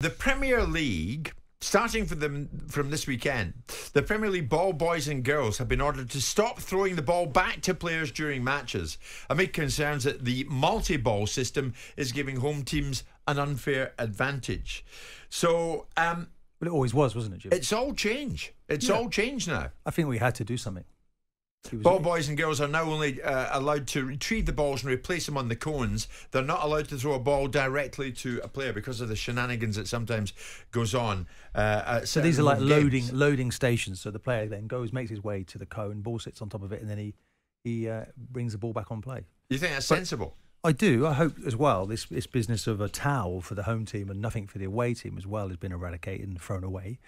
The Premier League, starting from this weekend, the Premier League ball boys and girls have been ordered to stop throwing the ball back to players during matches, amid concerns that the multi-ball system is giving home teams an unfair advantage. So, well, it always was, wasn't it, Jim? It's all change. It's all changed now. I think we had to do something. Ball boys and girls are now only allowed to retrieve the balls and replace them on the cones. They're not allowed to throw a ball directly to a player because of the shenanigans that sometimes goes on. So these are like loading stations. So the player then makes his way to the cone, ball sits on top of it, and then he brings the ball back on play. You think that's sensible? I do. I hope as well this business of a towel for the home team and nothing for the away team as well has been eradicated and thrown away.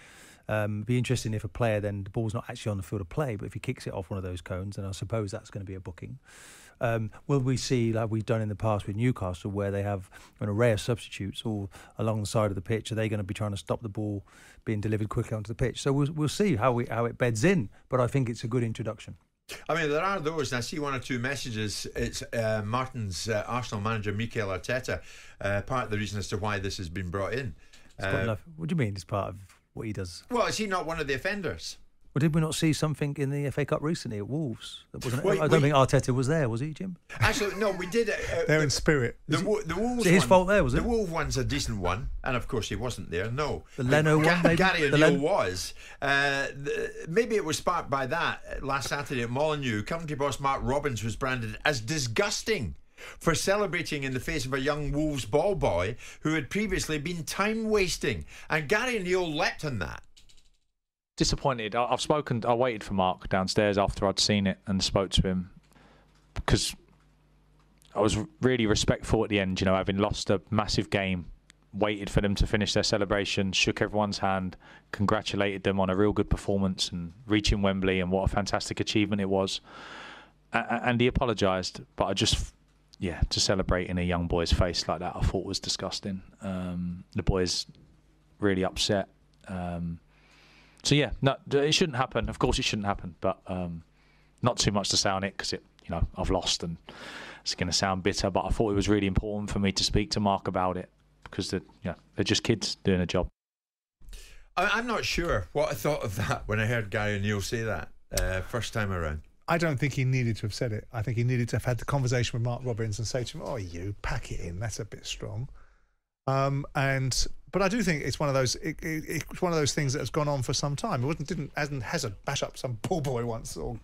Be interesting if a player then the ball's not actually on the field of play, but if he kicks it off one of those cones, then I suppose that's going to be a booking. Will we see, like we've done in the past with Newcastle, where they have an array of substitutes all along the side of the pitch? Are they going to be trying to stop the ball being delivered quickly onto the pitch? So we'll see how it beds in, but I think it's a good introduction. I mean, there are those, and I see one or two messages. It's Martin's Arsenal manager, Mikel Arteta, part of the reason as to why this has been brought in. What do you mean it's part of what he does? Well, is he not one of the offenders? Well, did we not see something in the FA Cup recently at Wolves? I don't think Arteta was there, was he, Jim? Actually, no, we did. They're in spirit. The Wolves. Was it his fault there, was it? The Wolves one's a decent one, and of course he wasn't there. No, the Leno one, maybe. Gary O'Neill was. Maybe it was sparked by that last Saturday at Molineux. Coventry boss Mark Robbins was branded as disgusting for celebrating in the face of a young Wolves ball boy who had previously been time wasting, and Gary O'Neill leapt on that. Disappointed. I waited for Mark downstairs after I'd seen it and spoke to him because I was really respectful at the end, having lost a massive game, waited for them to finish their celebration, shook everyone's hand, congratulated them on a real good performance and reaching Wembley and what a fantastic achievement it was. And he apologised, but to celebrate in a young boy's face like that, I thought was disgusting. The boy's really upset. So yeah, no, it shouldn't happen. Of course, it shouldn't happen, but not too much to say on it because I've lost and it's going to sound bitter. But I thought it was really important for me to speak to Mark about it because they're just kids doing a job. I'm not sure what I thought of that when I heard Gary O'Neill say that first time around. I don't think he needed to have said it. I think he needed to have had the conversation with Mark Robbins and say to him, "Oh, you pack it in. That's a bit strong." But I do think it's one of those. It's one of those things that has gone on for some time. It hasn't bashed up some poor boy once or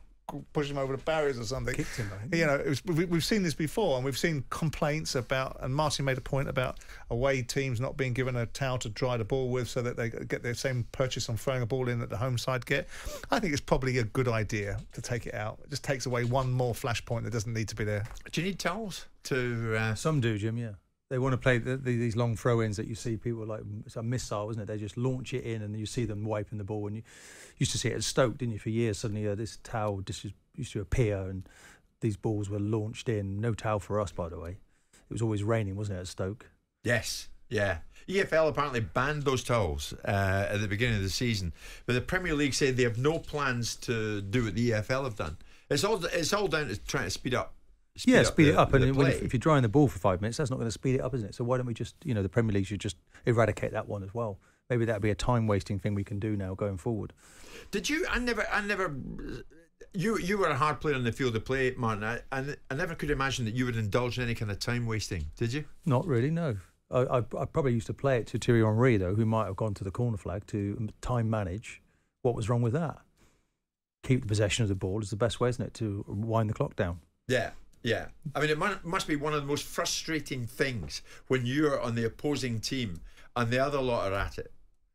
pushed him over the barriers or something. Kicked him, I think. We've seen this before, and we've seen complaints about. And Martin made a point about away teams not being given a towel to dry the ball with, so that they get the same purchase on throwing a ball in that the home side get. I think it's probably a good idea to take it out. It just takes away one more flashpoint that doesn't need to be there. Do you need towels to? Some do, Jim. Yeah. They want to play these long throw-ins that you see people like, it's a missile, isn't it? They just launch it in and you see them wiping the ball. And you used to see it at Stoke, didn't you, for years? Suddenly this towel used to appear and these balls were launched in. No towel for us, by the way. It was always raining, wasn't it, at Stoke? Yes, yeah. EFL apparently banned those towels at the beginning of the season. But the Premier League said they have no plans to do what the EFL have done. It's all down to trying to speed up. Speed it up. And if you're drying the ball for 5 minutes, that's not going to speed it up, isn't it? So why don't we just, the Premier League should just eradicate that one as well. Maybe that'd be a time-wasting thing we can do now going forward. Did you? You were a hard player on the field of play, Martin. I never could imagine that you would indulge in any kind of time-wasting. Did you? Not really, no. I probably used to play it to Thierry Henry, though, who might have gone to the corner flag to time manage. What was wrong with that? Keep the possession of the ball is the best way, isn't it, to wind the clock down? Yeah. Yeah, I mean, it must be one of the most frustrating things when you're on the opposing team and the other lot are at it,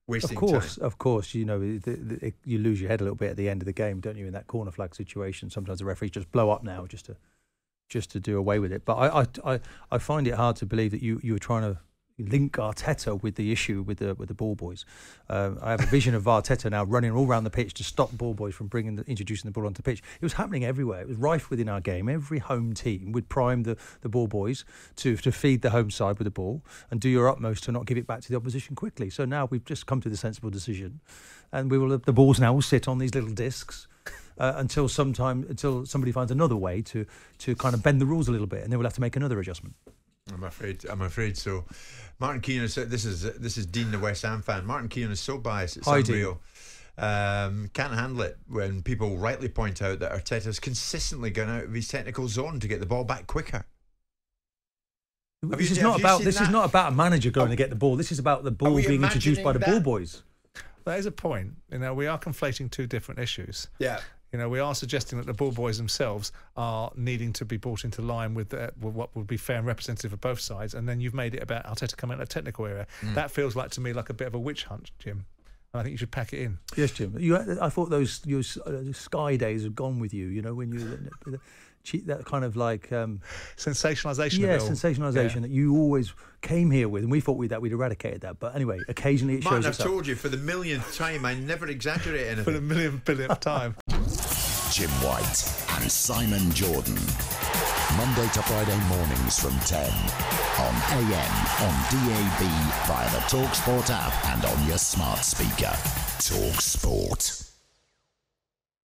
wasting time. Of course, you lose your head a little bit at the end of the game, don't you, in that corner flag situation. Sometimes the referees just blow up now just to do away with it. But I find it hard to believe that you were trying to link Arteta with the issue with the ball boys. I have a vision of Arteta now running all around the pitch to stop ball boys from introducing the ball onto the pitch. It was happening everywhere. It was rife within our game. Every home team would prime the ball boys to feed the home side with the ball and do your utmost to not give it back to the opposition quickly. So now we've just come to the sensible decision, and the balls now will sit on these little discs. Until somebody finds another way to kind of bend the rules a little bit, and then we'll have to make another adjustment. I'm afraid so. Martin Keown is this is Dean, the West Ham fan. Martin Keown is so biased, it's unreal. Can't handle it when people rightly point out that Arteta's consistently gone out of his technical zone to get the ball back quicker. This is not about a manager going to get the ball. This is about the ball being introduced by the ball boys. That is a point. We are conflating two different issues. Yeah. We are suggesting that the ball boys themselves are needing to be brought into line with what would be fair and representative of both sides, and then you've made it about Arteta coming out of a technical area. That feels to me like a bit of a witch hunt, Jim. And I think you should pack it in. Yes, Jim. I thought those your Sky days have gone with you. When you that kind of like sensationalisation. Yeah, sensationalisation that you always came here with, and we thought we'd eradicated that. But anyway, occasionally it shows. Martin, I've told you for the millionth time, I never exaggerate anything. For the billionth time. Jim White and Simon Jordan. Monday to Friday mornings from 10 on AM, on DAB, via the TalkSPORT app and on your smart speaker. TalkSPORT.